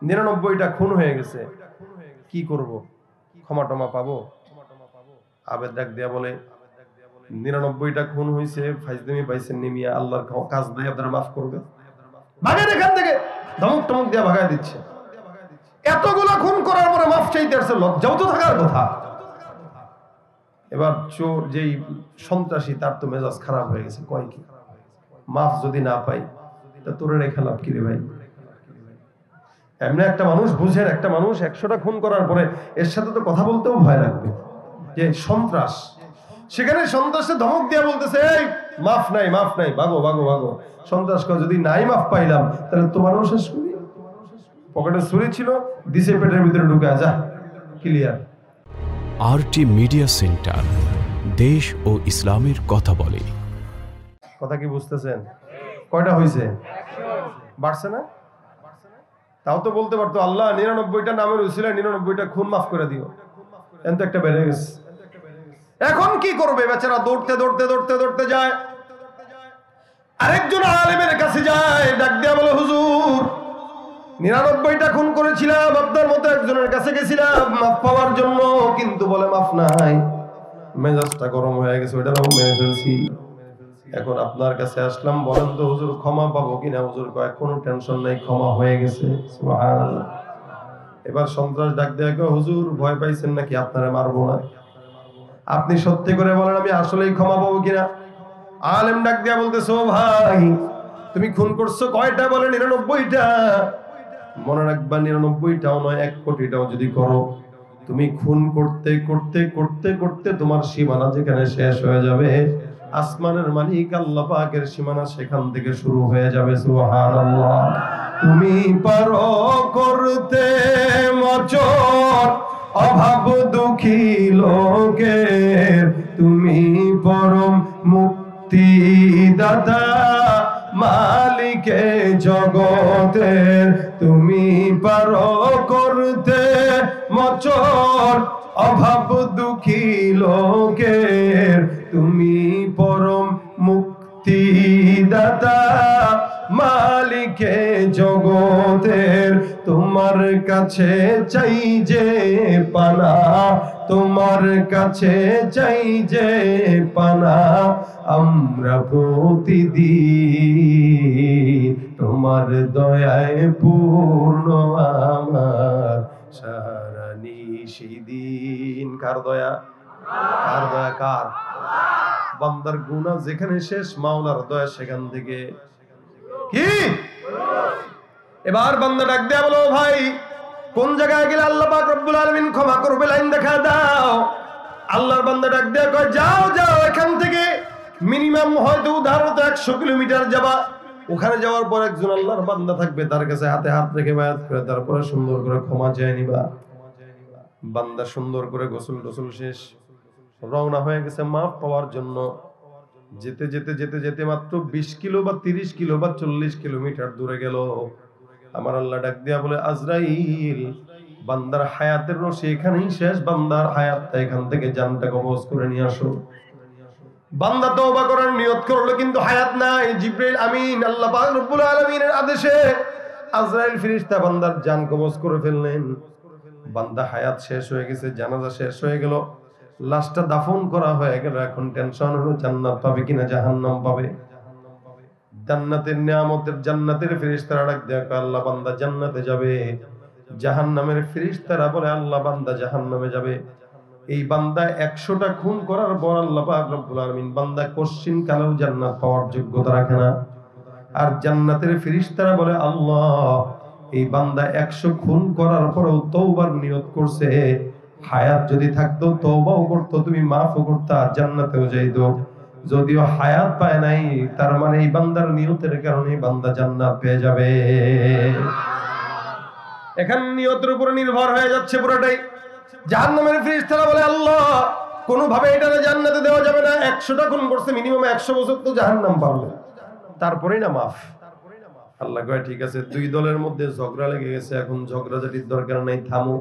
99টা খুন হয়ে গেছে, কি করব? ক্ষমা টমা পাবো? আবেদ ডাক দিয়া বলে 99টা খুন হয়েছে, ফাইজলামি পাইছেন নিমিয়া, আল্লাহর কাজ দিয়ে আপনারা মাফ করবে, ভাগেন এখান থেকে। ধমক টমক দিয়া ভাগায় দিচ্ছে। এতগুলা খুন করার পরে মাফ চাইতে আসছে, লজ্জাও তো থাকার কথা। এবার চোর যেই সন্ত্রাসী, তার তো মেজাজ খারাপ হয়ে গেছে, কয় কি মাফ যদি না পাই তা তোরে রেখা লাভ কি রে ভাই? এমনি একটা মানুষ বুঝেন, একটা মানুষ 100টা খুন করার পরে এর সাথে তো কথা বলতেও ভয় লাগবে, যে সন্ত্রাস। সেখানে সন্ত্রাসে ধমক দিয়া বলতেছে এই মাফ নাই, মাফ নাই, ভাগো ভাগো ভাগো। সন্ত্রাস যদি নাই মাফ পাইলাম তাহলে তোমারও শেষ করি। পকেটে ছুরি ছিল, দিছে পেটের ভিতরে ঢুকে, যা ক্লিয়ার। আরটি মিডিয়া সেন্টার, দেশ ও ইসলামের কথা বলে। কথা কি বুঝতেছেন? কয়টা হয়েছে? বাড়ছে না? তাও তো বলতে পারতো আল্লাহ 99টা নামের উসিলায় 99টা খুন মাফ করে দিও, এত একটা বেড়ে গেছে। এখন কি করবে বেচারা? দৌড়তে দৌড়তে দৌড়তে দৌড়তে যায়, আরেকজন আলেমের কাছে যায়, ডাক দিয়া বলে হুজুর 99টা খুন করেছিলাম, আপনার মতো একজনের কাছে গেছিলাম মাফ পাওয়ার জন্য, কিন্তু বলে মাফ নাই, মেজাজটা গরম হয়ে গেছে, ওইটাও মেরে ফেলছি। এখন আপনার কাছে আসলাম, বলেন তো হুজুর ক্ষমা পাবো কিনা? হুজুর কয় কোনো টেনশন নাই, ক্ষমা হয়ে গেছে। সুবহানাল্লাহ। এবার সন্ত্রাস ডাক দেয়া কয় হুজুর ভয় পাইছেন নাকি? আপনারা মারবো না, আপনি সত্যি করে বলেন আমি আসলেই ক্ষমা পাবো কিনা? আলেম ডাক দেয়া বলতেছো ভাই তুমি খুন করছো কয়টা? বলে 99টা। মনে রাখবা 99টাও নয়, 1 কোটিটাও যদি করো, তুমি খুন করতে করতে করতে করতে তোমার সীমানা যেখানে শেষ হয়ে যাবে, আসমানের মালিক আল্লাহ পাকের সীমানা সেখান থেকে শুরু হয়ে যাবে। সুবহানাল্লাহ। তুমি পারো করতে মোচন অভাব দুঃখী লোকের, তুমি পরম মুক্তি দাতা মালিকে জগতের, তুমি পারো করতে মোচন অভাব দুঃখী লোকের, তুমি পরম মুক্তি দাতা মালিকে জগতের, তোমার কাছে চাই যে পানা, তোমার কাছে চাই যে পানা, আমরা প্রতিদিন তোমার দয়ায় পূর্ণ আমার সারা নিশিদিন। কার দয়া? কার দয়া? কার? বান্দার গুনাহ যেখানে শেষ, মাওলার দয়া সেখান থেকে কি? এবার বান্দা ডাক দেয়া বলো ভাই কোন জায়গায় গেলে আল্লাহ পাক রব্বুল আলামিন ক্ষমা করবে, লাইন দেখা দাও। আল্লাহর বান্দা ডাক দেয়া কয় যাও যাও, এখান থেকে মিনিমাম হয়তো উদাহরণত 100 কিলোমিটার যাবা, ওখানে যাওয়ার পর একজন আল্লাহর বান্দা থাকবে, তার কাছে হাতে হাত রেখে বায়াত করে তারপরে সুন্দর করে ক্ষমা চেয়ে নিবা। বান্দা সুন্দর করে গোসল টোসল শেষ, রওনা হয়ে গেছে মাফ পাওয়ার জন্য। যেতে যেতে যেতে যেতে মাত্র 20 কিলো বা 30 কিলো বা 40 কিলোমিটার দূরে গেল, আমার আল্লাহ ডাক দিয়া বলে আজরাইল বান্দার হায়াতের রশি এখানেই শেষ, বান্দার হায়াতটা এখান থেকে জানটা কবজ করে নিয়ে আসো। বান্দা তওবা করার নিয়ত করলো কিন্তু হায়াত নাই। জিবরাইল আমিন আল্লাহ পাক রব্বুল আলামিনের আদেশে আজরাইল ফেরেশতা বান্দার জান কবজ করে ফেললেন। বান্দা হায়াত শেষ হয়ে গেছে, জানাজা শেষ হয়ে গেল, লাশটা দাফন করা হয়ে গেল। এখন টেনশন হলো জান্নাত পাবে কিনা জাহান্নাম পাবে। জান্নাতের নিয়ামতের জান্নাতের ফেরেশতারা ডাক দেয়া কয় আল্লাহ বান্দা জান্নাতে যাবে, জাহান্নামের ফেরেশতারা বলে আল্লাহ বান্দা জাহান্নামে যাবে। এই বান্দা 100টা খুন করার পর আল্লাহ পাক রব্বুল আলামিন বান্দা কোশ্চিন কালেও জান্নাত পাওয়ার যোগ্যতা রাখে না। আর জান্নাতের ফেরেশতারা বলে আল্লাহ এই বান্দা 100 খুন করার পরেও তওবার নিয়ত করছে, হায়াত যদি থাকতো তওবাও করতো, তুমি মাফও করতা, জান্নাতেও যাইতো। যদিও হায়াত পায় নাই, তার মানে এই বান্দার নিয়তের কারণে বান্দা জান্নাত পেয়ে যাবে। এখন নিয়তের উপর নির্ভর হয়ে যাচ্ছে পুরোটাই। জাহান্নামের ফেরেশতারা বলে আল্লাহ কোনোভাবে এটারে জান্নাতে দেওয়া যাবে না, 100টা খুন করছে, মিনিমাম 100 বছর তো জাহান্নাম পারবে, তারপরেই না মাফ। আল্লাহ কয় ঠিক আছে, দুই দলের মধ্যে ঝগড়া লেগে গেছে, এখন ঝগড়াঝাটির দরকার নাই, থামো।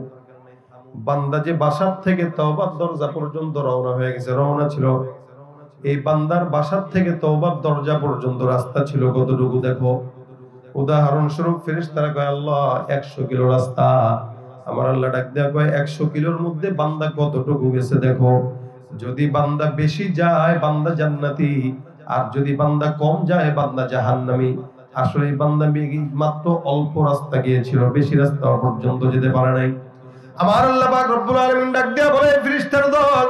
বান্দা যে বাসার থেকে তওবার দরজা পর্যন্ত রওনা হয়ে গেছে, রওনা ছিল, এই বান্দার বাসার থেকে তওবার দরজা পর্যন্ত রাস্তা ছিল কতটুকু দেখো। উদাহরণস্বরূপ ফেরেশতারা কয় আল্লাহ 100 কিলো রাস্তা, আমার আল্লাহ ডাক দেয়া কয় 100 কিলোর মধ্যে বান্দা কতটুকু গেছে দেখো, যদি বান্দা বেশি যায় বান্দা জান্নাতি, আর যদি বান্দা কম যায় বান্দা জাহান্নামী। আসলে বান্দা মাত্র অল্প রাস্তা গিয়েছিল, বেশি রাস্তা পর্যন্ত যেতে পারে নাই। আমার আল্লাহ পাক রব্বুল আলামিন ডাক দেয়া বলে ফেরেশতার দল,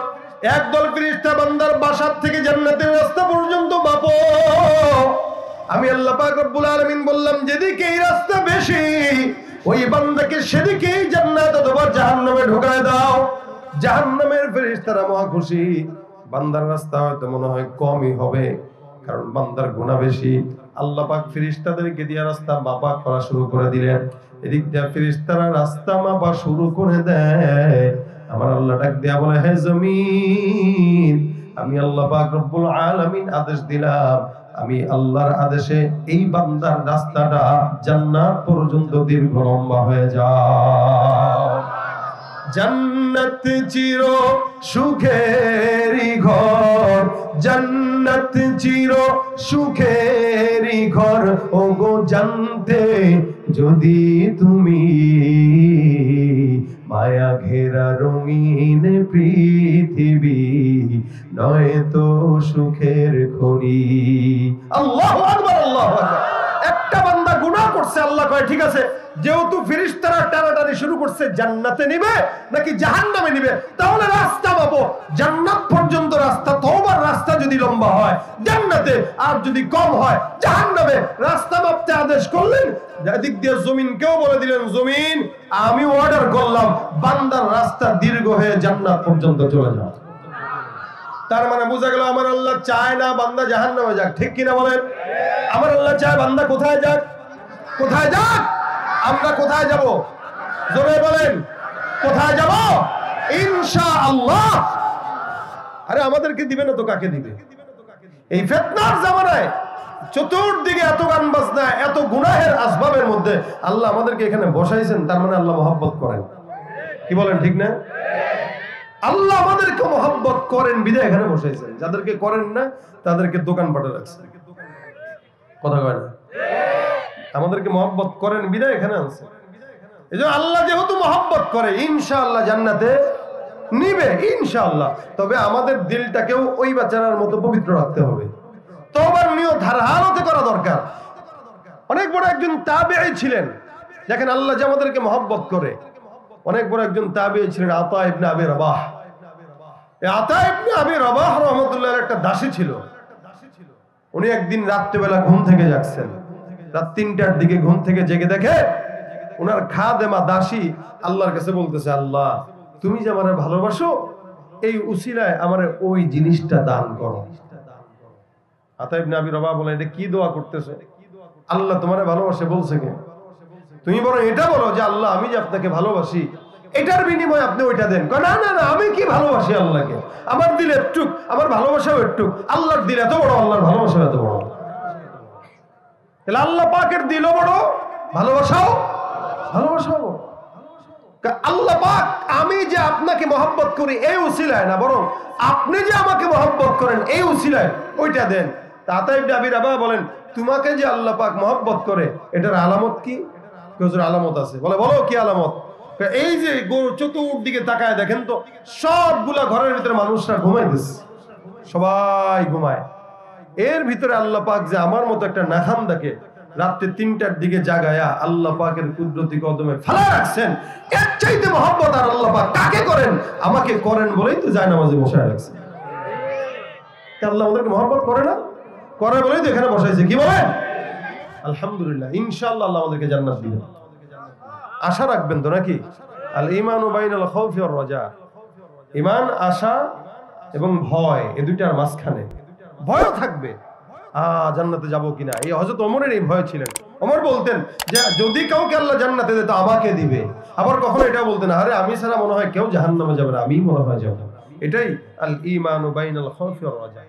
একদল ফেরেশতা বান্দার বাসার থেকে জান্নাতের রাস্তা পর্যন্ত মাপো। আমি আল্লাহ পাক রব্বুল আলামিন বললাম যেদিকে এই রাস্তা বেশি ওই বান্দাকে সেদিকেই জান্নাত অথবা জাহান্নামে ঢোকায় দাও। জাহান্নামের ফেরেশতারা মহা খুশি, বান্দার রাস্তা হয়তো মনে হয় কমই হবে কারণ বান্দার গুনাহ বেশি। আল্লাহ পাক ফেরেশতাদেরকে দিয়ে রাস্তা মাপা করা শুরু করে দিলেন। এদিক দিয়ে ফেরেশতারা রাস্তা মাপা শুরু করে দেয়। আমার আল্লাহ ডাক দিয়া বলে হে জমিন, আমি আল্লাহ পাক রব্বুল আলামিন আদেশ দিলাম, আমি আল্লাহর আদেশে এই বান্দার রাস্তাটা জান্নাত পর্যন্ত দীর্ঘ লম্বা হয়ে যায়। জান্নাত চির সুখেরই ঘর, জান্নাত চির সুখেরই ঘর, ওগো জানতে যদি তুমি মায়া ঘেরা রঙিন পৃথিবী নয় তো সুখের খনি। আল্লাহু আকবার, আল্লাহু আকবার। একটা বান্দা গুনাহ করছে, আল্লাহ কয় ঠিক আছে, যেহেতু ফেরেশতারা টানাটানি শুরু করছে জান্নাতে নিবে নাকি জাহান্নামে নিবে, তাহলে রাস্তা মাপো। জান্নাত পর্যন্ত রাস্তা, তওবার রাস্তা যদি লম্বা হয় জান্নাতে, আর যদি কম হয় জাহান্নামে। রাস্তা মাপতে আদেশ করলেন, এদিক দিয়ে জমিনকেও বলে দিলেন জমিন আমি অর্ডার করলাম বান্দার রাস্তা দীর্ঘ হয়ে জান্নাত পর্যন্ত চলে যাও। তার মানে বোঝা গেল আমার আল্লাহ চায় না বান্দা জাহান্নামে যাক, ঠিক কিনা বলেন? আমার আল্লাহ চায় বান্দা কোথায় যাক? কোথায় যাক? আমরা কোথায় যাব? জোরে বলেন, কোথায় যাব? ইনশাআল্লাহ। আরে আমাদেরকে দিবে না তো কাকে দিবে? এই ফিতনার জামানায় চতুর্দিকে এত গান বাজনা, এত গুনাহের আসবাবের মধ্যে আল্লাহ আমাদেরকে এখানে বসাইছেন, তার মানে আল্লাহ মহব্বত করেন। কি বলেন, ঠিক না? আল্লাহ আমাদেরকে মহব্বত করেন বিধায় এখানে বসাইছেন, যাদেরকে করেন না তাদেরকে দোকান পাঠে রাখছেন। কথা কয় না? আমাদেরকে মহব্বত করেন বিধায় এখানে আনছে। এজন্য আল্লাহ যেহেতু মহব্বত করে ইনশাআল্লাহ জান্নাতে নিবে ইনশাআল্লাহ। তবে আমাদের দিলটাকেও ওই বাচ্চার মতো পবিত্র রাখতে হবে, তওবার নিয়ত ধারালতে করা দরকার। অনেক বড় একজন তাবেঈ ছিলেন, দেখেন আল্লাহ যে আমাদেরকে মহব্বত করে। অনেক বড় একজন তাবেঈ ছিলেন আতা ইবনে আবি রাবাহ। এই আতা ইবনে আবি রাবাহ রাহমাতুল্লাহর একটা দাসী ছিল। উনি একদিন রাত্রিবেলা ঘুম থেকে জাগছেন, রাত ৩টার দিকে ঘুম থেকে জেগে দেখে উনার খাদেমা দাসী আল্লাহর কাছে বলতেছে, আল্লাহ তুমি যে আমারে ভালোবাসো এই উসিলায় আমারে ওই জিনিসটা দান করো। আতা ইবনে আবি রাবাহ বলে, এটা কি দোয়া করতেছো? আল্লাহ তোমারে ভালোবাসে বলছে কে? তুমি বলো এটা বলো যে আল্লাহ আমি যে আপনাকে ভালোবাসি, এটার বিনিময়ে আপনি ওইটা দেন। না না না, আমি কি ভালোবাসি আল্লাহকে, আমার দিলে একটু, আমার ভালোবাসাও একটু, আল্লাহর দিল এত বড়, আল্লাহর ভালোবাসা এত বড়। তাহলে আল্লাহ পাকের দিলও বড়, ভালোবাসাও বড়। আল্লাহ পাক আমি যে আপনাকে মহব্বত করি এই উসিলায় না, বরং আপনি যে আমাকে মহব্বত করেন এই উসিলায় ওইটা দেন। আতা ইবনে আবি রাবাহ বলেন, তোমাকে যে আল্লাহ পাক মহব্বত করে এটার আলামত কি? হুজুর আলামত আছে। বলে বলো কি আলামত? এই যে চতুর্দিকে তাকায় দেখেন তো, সবগুলা ঘরের ভিতরে মানুষরা ঘুমাইতেছে, সবাই ঘুমায়। এর ভিতরে আল্লাহ পাক যে আমার মতো একটা নাখান্দাকে রাত্রে ৩টার দিকে জাগায়া আল্লাহ পাকের কুদরতি কদমে ফেলা রাখছেন, এর চাইতে মহব্বত আর আল্লাহ পাক কাকে করেন? আমাকে করেন বলেই তো জায়নামাজে বসায় রাখছেন। আল্লাহ আমাদেরকে মহব্বত করে না, করে বলেই তো এখানে বসাইছে। কি বলেন? আলহামদুলিল্লাহ, ইনশাআল্লাহ আল্লাহ আমাদেরকে জান্নাত দিবেন। আশা রাখবেন তো নাকি? আল ঈমানু বাইনাল খাউফি ওয়ার রাজা। ঈমান আশা এবং ভয়, এই দুইটার মাঝখানে ভয়ও থাকবে, জান্নাতে যাব কিনা। এই হযরত ওমরের এই ভয় ছিলেন। ওমর বলতেন যে যদি কাউকে আল্লাহ জান্নাতে দেয় তো আমাকে দিবে। আবার কখনো এটা বলতেন, আরে আমি ছাড়া মনে হয় কেউ জাহান্নামে যাবে না, আমিই মনে হয় যাব। এটাই আল ঈমানু বাইনাল খাউফি ওয়ার রাজা।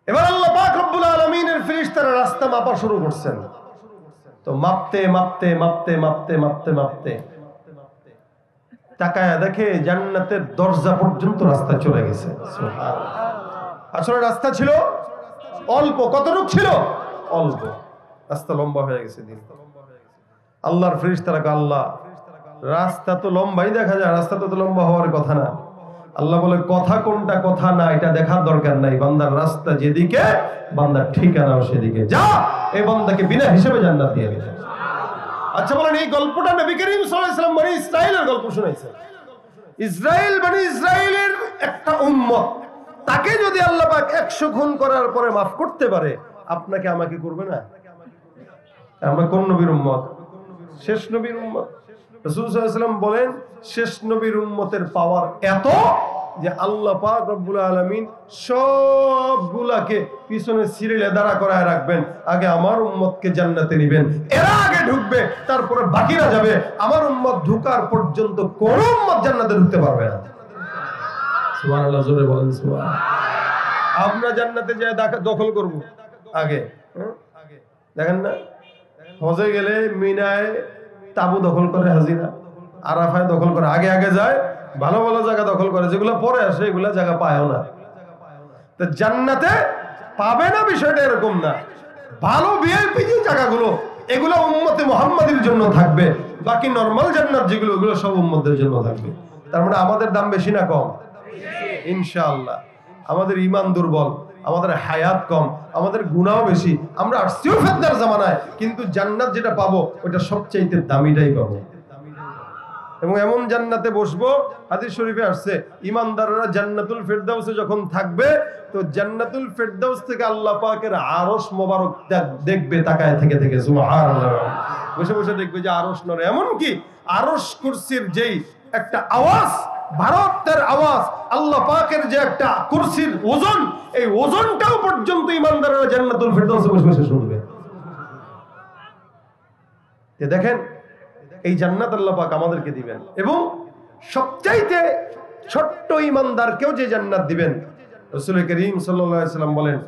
এবার আল্লাহ পাক রব্বুল আলামিনের ফেরেশতারা রাস্তা মাপা শুরু করছেন। তো মাপতে মাপতে মাপতে মাপতে মাপতে মাপতে তাকায়া দেখে জান্নাতের দরজা পর্যন্ত রাস্তা চলে গেছে। সুবহানাল্লাহ। আসলে রাস্তা ছিল অল্প। কতটুকু ছিল? অল্প। রাস্তা লম্বা হয়ে গেছে দিন। আল্লাহর ফেরেশতারা কয় আল্লাহ রাস্তা তো লম্বাই দেখা যায়, রাস্তা তো লম্বা হওয়ার কথা না। আল্লাহ বলে কথা কোনটা কথা না এটা দেখার দরকার নাই, বান্দার রাস্তা যেদিকে বান্দার ঠিকানাও সেদিকে, যা এই বান্দাকে বিনা হিসেবে জান্নাত দিয়ে দিবে। আচ্ছা বলেন এই গল্পটা নবী করিম সাল্লাল্লাহু আলাইহি ওয়াসাল্লাম বনি ইসরাইলের গল্প শুনাইছেন। ইসরাইল বনি ইসরাইলের একটা উম্মত, তাকে যদি আল্লাহ পাক 100 খুন করার পরে মাফ করতে পারে, আপনাকে আমাকে করবে না? আমরা কোন নবীর উম্মত? শেষ নবীর উম্মত। রাসূল সাল্লাল্লাহু আলাইহি ওয়াসাল্লাম বলেন শেষ নবীর উম্মতের পাওয়ার এত যে আল্লাহ পাক রব্বুল আলামিন সবগুলাকে পিছনে সিরিয়ালে দাঁড়া করায় রাখবেন, আগে আমার উম্মতকে জান্নাতে নেবেন, এরা আগে ঢুকবে তারপরে বাকিরা যাবে। আমার উম্মত ঢোকার পর্যন্ত কোন উম্মত জান্নাতে ঢুকতে পারবে না। সুবহানাল্লাহ, জোরে বলেন সুবহানাল্লাহ। আমরা জান্নাতে যায় দখল করব আগে। দেখেন না হজে গেলে মিনায় তাবু দখল করে, হাজিরা আরাফায় দখল করে, আগে আগে যায়, ভালো ভালো জায়গা দখল করে, যেগুলো পরে আসে এগুলা জায়গা পায়ও না। তো জান্নাতে পাবে না বিষয়টা এরকম না, ভালো ভিআইপি যে জায়গাগুলো এগুলো উম্মতে মুহাম্মাদীর জন্য থাকবে, বাকি নরমাল জান্নাত যেগুলো ওগুলো সব উম্মতের জন্য থাকবে। তার মানে আমাদের দাম বেশি না কম? ইনশাআল্লাহ। আমাদের ঈমান দুর্বল, আমাদের হায়াত কম, আমাদের গুনাহও বেশি, আমরা আসছিও ফেতনার জামানায়, কিন্তু জান্নাত যেটা পাবো ওটা সবচাইতে দামিটাই পাবো। এবং এমন জান্নাতে বসবো, হাদিস শরীফে আসছে ঈমানদাররা জান্নাতুল ফেরদাউসে যখন থাকবে তো জান্নাতুল ফেরদাউস থেকে আল্লাহ পাকের আরশ মোবারক দেখবে তাকায় থেকে থেকে, সুবহানাল্লাহ। বসে বসে দেখবে যে আরশ নড়ে, এমন কি আরশ কুরসির যেই একটা আওয়াজ, ভারতের আওয়াজ, আল্লাহ পাকের যে একটা কুরসির ওজন, এই ওজনটাও পর্যন্ত ঈমানদাররা জান্নাতুল ফেরদাউসে বসে বসে শুনবে। দেখেন এই জান্নাত আল্লাহ পাক আমাদেরকে দিবেন, এবং সবচাইতে ছোট্ট ঈমানদারকেও যে জান্নাত দিবেন, রাসূল করিম সাল্লাল্লাহু আলাইহি ওয়াসাল্লাম বলেন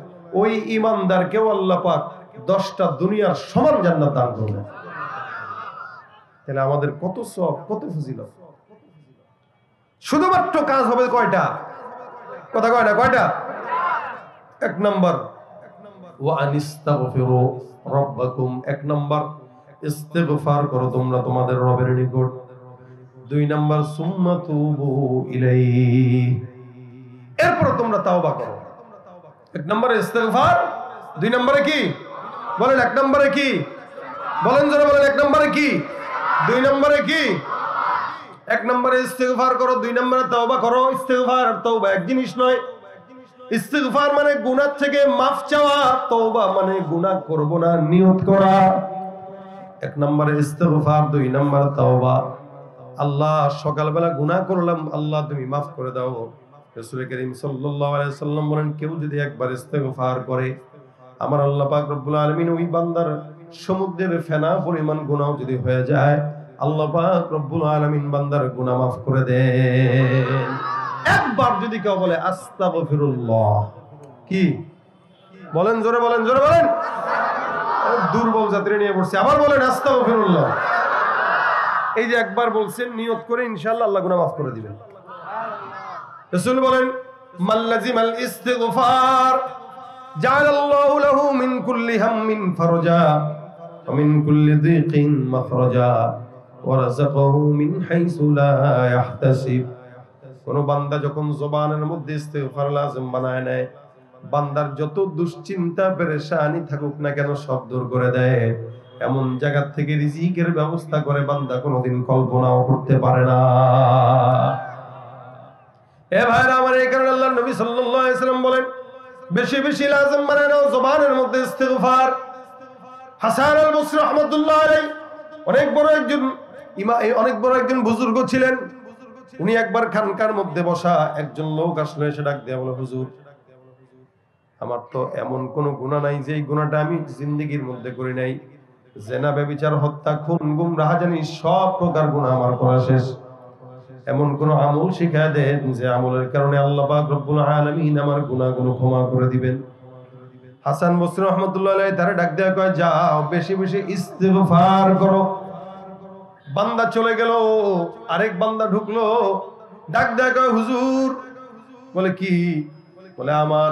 ওই ঈমানদারকেও আল্লাহ পাক 10টা দুনিয়ার সমান জান্নাত দান করবেন। তাহলে আমাদের কত সওয়াব, কত ফজিলত। শুধুমাত্র কাজ হবে কয়টা? কথা কয় না, কয়টা? 1 নাম্বার ওয়া আনিস্তাগফিরু রাব্বাকুম, 1 নাম্বার ইস্তিগফার করো তোমরা তোমাদের রবের নিকট। 2 নাম্বার সুম্মা তুবু ইলাইহি, এরপর তোমরা তাওবা করো। 1 নম্বরে ইস্তিগফার, 2 নম্বরে কি বলেন? 1 নম্বরে কি বলেন, জোরে বলেন। 1 নম্বরে কি? 2 নম্বরে কি? 1 নম্বরে ইস্তিগফার করো, 2 নম্বরে তাওবা করো। ইস্তিগফার আর তাওবা এক জিনিস নয়। ইস্তিগফার মানে গুনাহ থেকে মাফ চাওয়া, তাওবা মানে গুনাহ করব না নিয়ত করা। 1 নম্বরে ইস্তিগফার, 2 নম্বরে তাওবা। আল্লাহ সকালবেলা গুনাহ করলাম, আল্লাহ তুমি মাফ করে দাও। রাসূল করিম সাল্লাল্লাহু আলাইহি ওয়াসাল্লাম বলেন কেউ যদি একবার ইস্তিগফার করে, আমার আল্লাহ পাক রব্বুল আলামিন ওই বান্দার সমুদ্রের ফেনা পরিমাণ গুনাহ যদি হয়ে যায়, আল্লাহ পাক রব্বুল আলামিন বান্দার গুনাহ মাফ করে দেন। একবার যদি কেউ বলে আস্তাগফিরুল্লাহ, কি বলেন? জোরে বলেন, জোরে বলেন। দুর্বল জাতিরে নিয়ে পড়ছে, আবার বলেন আস্তাগফিরুল্লাহ। এই যে একবার বলছেন, নিয়ত করে ইনশাআল্লাহ আল্লাহ গুনাহ মাফ করে দিবেন। রাসূল বলেন মাল্লাজিমাল ইস্তিগফার জাআলাল্লাহু লাহু মিন কুল্লি হাম্মিন ফারজা ওয়া মিন কুল্লি যিকিন মাখরাজা ওয়া রাযাকাহু মিন হাইসু লা ইয়াহতাসিব। কোন বান্দা যখন জবানের মধ্যে ইস্তিগফার লাজিম বানায় নেয়, বান্দার যত দুশ্চিন্তা পেরেশানি থাকুক না কেন সব দূর করে দেয়। এমন জায়গা থেকে রিজিকের ব্যবস্থা করে বান্দা কোনোদিন কল্পনাও করতে পারে না। এ ভাইরা আমার, এই কারণে আল্লাহর নবী সাল্লাল্লাহু আলাইহি ওয়াসাল্লাম বলেন বেশি বেশি লাজিম বানায় নাও জবানের মধ্যে ইস্তিগফার। হাসান আল বসরি রাহমাতুল্লাহ আলাইহি অনেক বড় একজন বুজুর্গ ছিলেন। উনি একবার খানকার মধ্যে বসা, একজন লোক আসলো, এসে ডাক দিয়ে বলে, হুজুর আমার তো এমন কোন গুনাহ নাই যে এই গুনাহটা আমি জিন্দেগীর মধ্যে করি নাই। জেনা, ব্যভিচার, হত্যা, খুন, গুম, রাহাজানি সব প্রকার গুনাহ আমার করা শেষ। এমন কোন আমল শিখায় দেন যে আমলের কারণে আল্লাহ পাক রব্বুল আলামিন আমার গুনাহগুলো ক্ষমা করে দিবেন। হাসান বসরি রাহমাতুল্লাহ আলাইহি তারে ডাক দেয়া কয়, যাও বেশি বেশি ইস্তিগফার করো। বান্দা চলে গেল, আরেক বান্দা ঢুকলো, ডাক দেয়া কয়, হুজুর। বলে কি? বলে আমার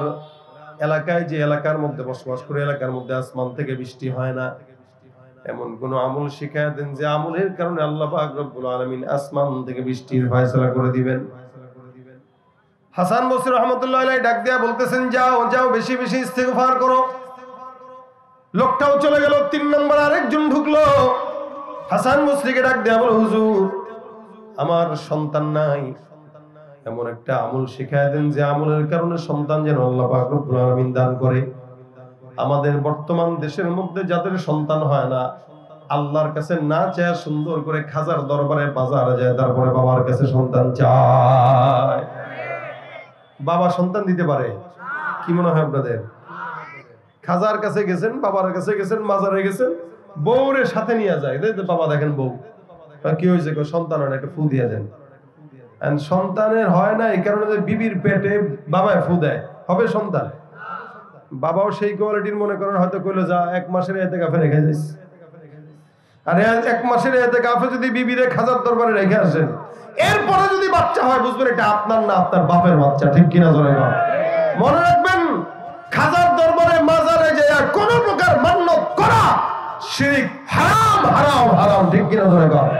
এলাকায় যে এলাকার মধ্যে বসবাস করে এলাকার মধ্যে আসমান থেকে বৃষ্টি হয় না, এমন কোন আমল শিখায় দেন যে আমলের কারণে আল্লাহ পাক রব্বুল আলামিন আসমান থেকে বৃষ্টির ফয়সালা করে দিবেন। হাসান বসরি রাহমাতুল্লাহ আলাইহি ডাক দিয়া বলতেছেন, যাও যাও বেশি বেশি ইস্তিগফার করো। লোকটাও চলে গেল। 3 নম্বর আরেকজন ঢুকলো। হাসান বসরিকে ডাক দিয়া বলে, হুজুর আমার সন্তান নাই, এমন একটা আমল শিখায় দেন যে আমলের কারণে সন্তান যেন আল্লাহ পাক রব্বুল আলামিন দান করে। আমাদের বর্তমান দেশের মধ্যে যাদের সন্তান হয় না, আল্লাহর কাছে না চায় সুন্দর করে খাজার দরবারে বাজারে যায়, তারপরে বাবার কাছে সন্তান চায়। বাবা সন্তান দিতে পারে? কি মনে হয় আপনাদের? খাজার কাছে গেছেন, বাবার কাছে গেছেন, মাজারে গেছেন, বউরে সাথে নিয়ে যায়, বাবা দেখেন বউ কি হয়েছে, সন্তান হয় না, একটা ফু দিয়ে দেন। সন্তানের হয় না এই কারণে বিবির পেটে বাবায় ফু দেয়, হবে সন্তান? বাবাও সেই কোয়ালিটির মনে করেন, হয়তো কইলো যা 1 মাসের ইতিকাফে রেখে যাইস। আরে 1 মাসের ইতিকাফে যদি বিবিরে খাজার দরবারে রেখে আসেন, এরপরে যদি বাচ্চা হয় বুঝবেন এটা আপনার না আপনার বাপের বাচ্চা, ঠিক কিনা জোরে বলেন। মনে রাখবেন, খাজার দরবারে মাজারে যায় কোন প্রকার মান্যত করা শিরক, হারাম হারাম হারাম, ঠিক কিনা জোরে বলেন।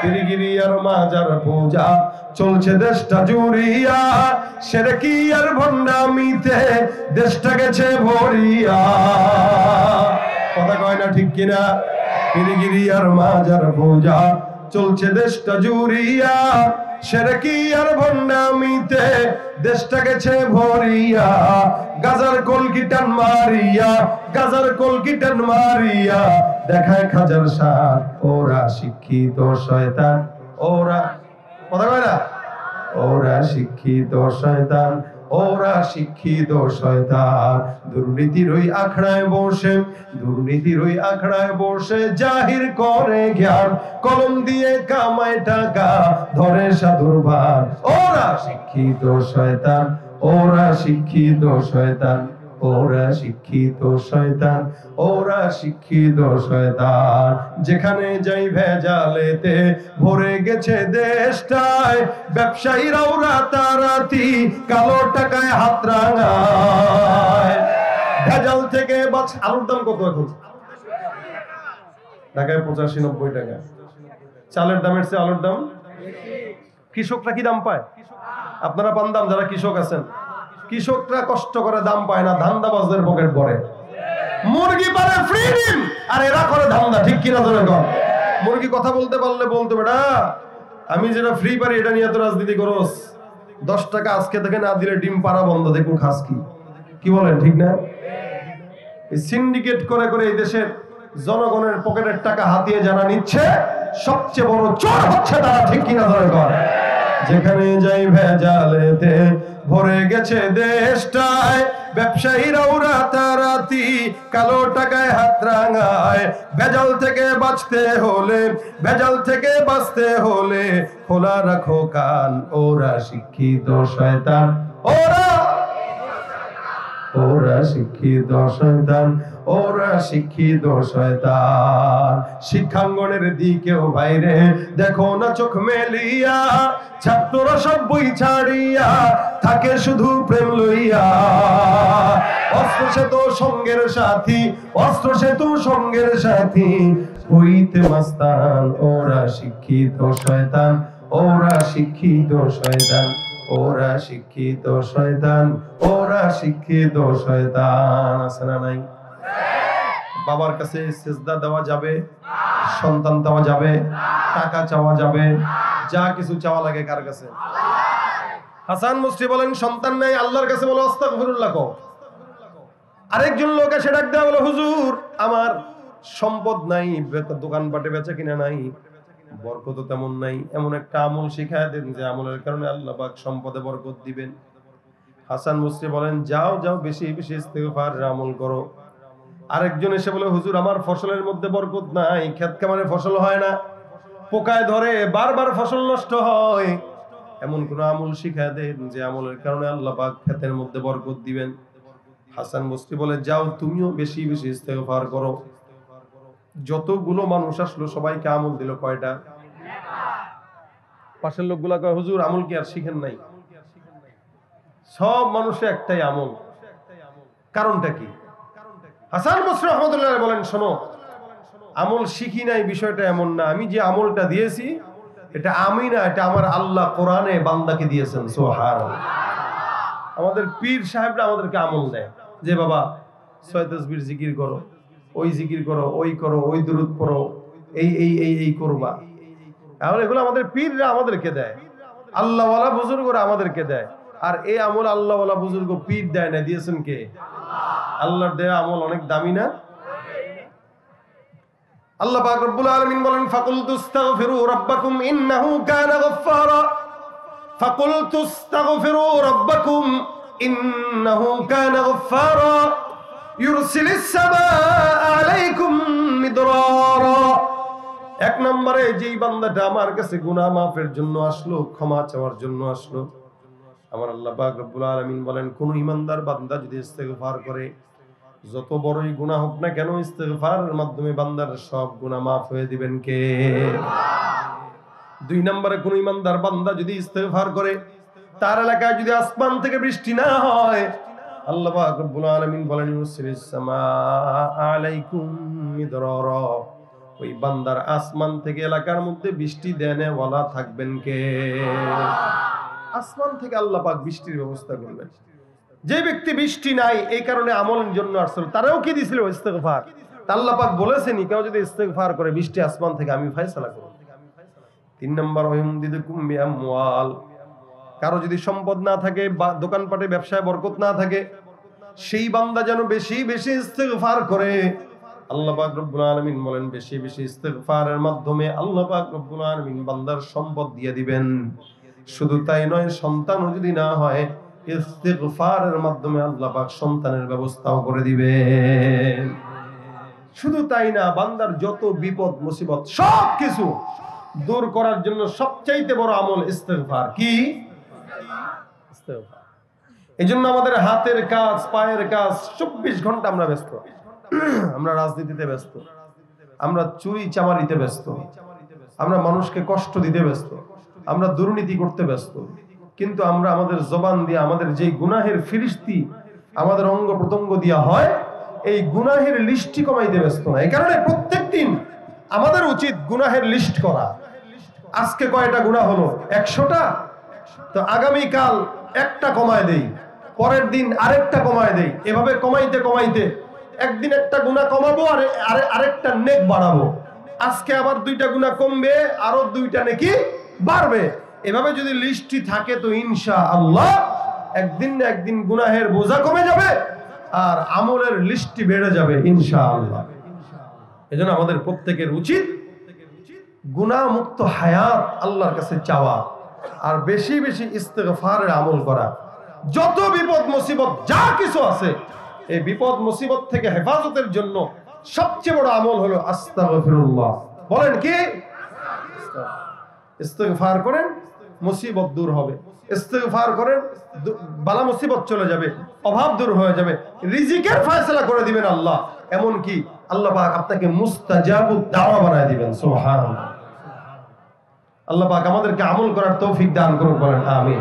পীরগিরি আর মাজার পূজা চলছে দেশটা জুড়িয়া, শিরকি আর ভণ্ডামিতে দেশটা গেছে ভরিয়া। কথা কয় না ঠিক কিনা? পীরগিরি আর মাজার পূজা চলছে দেশটা জুড়িয়া, শিরকি আর ভণ্ডামিতে দেশটা গেছে ভরিয়া। গাজার কলকিটান মারিয়া, গাজার কলকিটান মারিয়া দেখায় খাজার সাথ, ওরা শিক্ষিত শয়তান, ওরা কথা কয় না, ওরা শিক্ষিত শয়তান, ওরা শিক্ষিত শয়তান। দুর্নীতির ওই আখড়ায় বসে, দুর্নীতির ওই আখড়ায় বসে জাহির করে জ্ঞান, কলম দিয়ে কামায় টাকা ধরে সাধুর ভার। ওরা শিক্ষিত শয়তান, ওরা শিক্ষিত শয়তান, ওরা শিক্ষিত শয়তান, ওরা শিক্ষিত শয়তান। যেখানে যাই ভেজালেতে ভরে গেছে দেশটায়, ব্যবসায়ীরাও রাতারাতি কালো টাকায় হাত রাঙায়। ভেজাল থেকে বাঁচ। আলুর দাম কত এখন? ঢাকায় 85-90 টাকা। চালের দামের চেয়ে আলুর দাম। কৃষকরা কি দাম পায়? আপনারা পান দাম? যারা কৃষক আছেন, কৃষকরা কষ্ট করে দাম পায় না, ধান্দাবাজদের পকেট ভরে। মুরগি পারে ফ্রি ডিম, আর এরা করে ধান্দা, ঠিক কিনা ধরে কর। মুরগি কথা বলতে পারলে বলতো, বেটা আমি যেটা ফ্রি পারি এটা নিয়ে তো রাজনীতি করস, 10 টাকা আজকে থেকে না দিলে ডিম পাড়া বন্ধ, দেখুন খাস কি। কি বলেন ঠিক না? সিন্ডিকেট করে করে এই দেশের জনগণের পকেটের টাকা হাতিয়ে যারা নিচ্ছে, সবচেয়ে বড় চোর হচ্ছে তারা, ঠিক কিনা ধরে কর। যেখানে যাই ভেজালেতে ভরে গেছে দেশটায়, ব্যবসায়ীরাও রাতারাতি কালো টাকায় হাত রাঙায়। ভেজাল থেকে বাঁচতে হলে, ভেজাল থেকে বাঁচতে হলে খোলা রাখো কান, ওরা শিক্ষিত শয়তান, ওরা, ওরা শিক্ষিত শয়তান, ওরা শিক্ষিত শয়তান। শিক্ষাঙ্গনের দিকেও বাইরে দেখো না চোখ মেলিয়া, ছাত্ররা সব বই ছাড়িয়া থাকে শুধু প্রেম লইয়া। অস্ত্র সেতু সঙ্গের সাথী, অস্ত্র সেতু সঙ্গের সাথী, হইতে মাস্তান, ওরা শিক্ষিত শয়তান, ওরা শিক্ষিত শয়তান, ওরা শিক্ষিত শয়তান, ওরা শিক্ষিত শয়তান। আছে না নাই? বাবার কাছে সিজদা দেওয়া যাবে, সন্তান দেওয়া যাবে, টাকা চাওয়া যাবে, যা কিছু চাওয়া লাগে কার কাছে? হাসান বসরি বলেন সন্তান নাই, আল্লাহর কাছে বলো আস্তাগফিরুল্লাহ কও। আরেকজন লোক এসে ডাক দেয়া বলে, হুজুর আমার সম্পদ নাই, দোকানপাটে বেচা কিনা নাই, বরকত তেমন নাই, এমন একটা আমল শিখায় দেন যে আমলের কারণে আল্লাহ পাক সম্পদে বরকত দিবেন। হাসান বসরি বলেন যাও যাও বেশি বেশি ইস্তিগফার আমল করো। আরেকজন এসে বলে, হুজুর আমার ফসলের মধ্যে বরকত নাই, ক্ষেত খামারে ফসল হয় না, পোকায় ধরে, বারবার ফসল নষ্ট হয়, এমন কোন আমল শিখায় দেন যে আমলের কারণে আল্লাহ পাক ক্ষেতের মধ্যে বরকত দিবেন। হাসান বসরি বলে যাও তুমিও বেশি বেশি ইস্তিগফার করো। যতগুলো মানুষ আসলো সবাইকে আমল দিল কয়টা? পাশের লোকগুলা কয়, হুজুর আমল কি আর শিখেন নাই? সব মানুষে একটাই আমল, কারণটা কি? হাসান বসরি রাহমাতুল্লাহ বলেন, শোনো, আমল শিখি নাই বিষয়টা এমন না। আমি যে আমলটা দিয়েছি এটা আমি না, এটা আমার আল্লাহ কোরআনে বান্দাকে দিয়েছেন। সুবহানাল্লাহ। আমাদের পীর সাহেবরা আমাদেরকে আমল দেয় যে বাবা 6 তাসবির জিকির করো, ওই জিকির করো, ওই করো, ওই দুরূদ পড়ো, এই করবা। তাহলে এগুলো আমাদের পীররা আমাদেরকে দেয়, আল্লাহওয়ালা বুজুর্গরা আমাদেরকে দেয়। আর এই আমল আল্লাহওয়ালা বুজুর্গ পীর দেয় না, দিয়েছেন কে? আল্লাহর দেয়া আমল অনেক দামি না? আল্লাহ পাক রব্বুল আলামিন বলেন, ফাকুলতু আস্তাগফিরু রাব্বাকুম ইন্নাহু কানা গফফারা, ফাকুলতু আস্তাগফিরু রাব্বাকুম ইন্নাহু কানা গফফারা ইউরসিলিস সামাআ আলাইকুম মিদরারা। এক নম্বরে যেই বান্দাটা আমার কাছে গুনাহ মাফের জন্য আসলো, ক্ষমা চাওয়ার জন্য আসলো, আমার আল্লাহ পাক রব্বুল আলামিন বলেন, কোন ঈমানদার বান্দা যদি ইস্তেগফার করে, যত বড়ই গুনাহ হোক না কেন, ইস্তেগফারের মাধ্যমে বান্দার সব গুনাহ মাফ হয়ে দিবেন কে? দুই নম্বরে, কোন ঈমানদার বান্দা যদি ইস্তেগফার করে, তার এলাকায় যদি আসমান থেকে বৃষ্টি না হয়, আল্লাহ পাক রব্বুল আলামিন বলেন, ইউরসিলিস সামাআ আলাইকুম মিদরারা, ওই বান্দার আসমান থেকে এলাকার মধ্যে বৃষ্টি দেনে ওয়ালা থাকবেন কে? আসমান থেকে আল্লাহ পাক বৃষ্টির ব্যবস্থা করবেন। যে ব্যক্তি বৃষ্টি নাই এই কারণে আমলের জন্য আসল, তারাও কি দিছিল? ইস্তেগফার। আল্লাহ পাক বলেছেন, কেউ যদি ইস্তেগফার করে বৃষ্টি আসমান থেকে আমি ফয়সালা করব। তিন নম্বর, ওয়ায়ুমদিদুকুম বিআমওয়াল, কারো যদি সম্পদ না থাকে বা দোকানপাটে ব্যবসায় বরকত না থাকে, সেই বান্দা যেন বেশি বেশি ইস্তেগফার করে। আল্লাহ পাক রব্বুল আলামিন বলেন, বেশি বেশি ইস্তেগফারের মাধ্যমে আল্লাহ পাক রব্বুল আলামিন বান্দার সম্পদ দিয়ে দিবেন। শুধু তাই নয়, সন্তানও যদি না হয়, ইস্তেগফারের মাধ্যমে আল্লাহ পাক সন্তানের ব্যবস্থাও করে দিবেন। শুধু তাই না, বান্দার যত বিপদ মুসিবত সব কিছু দূর করার জন্য সবচাইতে বড় আমল ইস্তেগফার। কি? ইস্তেগফার। এজন্য আমাদের হাতের কাজ, পায়ের কাজ 24 ঘন্টা আমরা ব্যস্ত। আমরা রাজনীতিতে ব্যস্ত, আমরা চুরি চামারিতে ব্যস্ত, আমরা মানুষকে কষ্ট দিতে ব্যস্ত, আমরা দুর্নীতি করতে ব্যস্ত। কিন্তু আমরা আমাদের জবান দিয়ে আমাদের যে গুনাহের ফিরিস্তি আমাদের অঙ্গ প্রত্যঙ্গ দিয়া হয়, এই গুনাহের লিস্টটি কমাইতে ব্যস্ত না। এই কারণে প্রত্যেকদিন আমাদের উচিত গুনাহের লিস্ট করা। আজকে কয়টা গুনাহ হলো? 100টা। তো আগামীকাল একটা কমায় দেই, পরের দিন আরেকটা কমায় দেই। এভাবে কমাইতে কমাইতে একদিন একটা গুনাহ কমাবো, আর আরেকটা নেক বাড়াবো। আজকে আবার 2টা গুনাহ কমবে, আরো 2টা নেকি বাড়বে। এভাবে যদি লিস্টটি থাকে তো ইনশাআল্লাহ একদিন না একদিন গুনাহের বোঝা কমে যাবে আর আমলের লিস্টটি বেড়ে যাবে ইনশাআল্লাহ। এজন্য আমাদের প্রত্যেকের উচিত গুনাহ মুক্ত হায়াত আল্লাহর কাছে চাওয়া আর বেশি বেশি ইস্তেগফারের আমল করা। যত বিপদ মুসিবত যা কিছু আছে, এই বিপদ মুসিবত থেকে হেফাজতের জন্য সবচেয়ে বড় আমল হলো আস্তাগফিরুল্লাহ। বলেন কি? ইস্তেগফার করেন, মুসিবত দূর হবে। ইস্তেগফার করেন, বালা মুসিবত চলে যাবে, অভাব দূর হয়ে যাবে, রিজিকের ফয়সালা করে দিবেন আল্লাহ। এমন কি আল্লাহ পাক আপনাকে মুস্তাজাবুদ দাওয়া বানায় দিবেন। সুবহানাল্লাহ। আল্লাহ পাক আমাদেরকে আমল করার তৌফিক দান করুন। বলেন আমিন।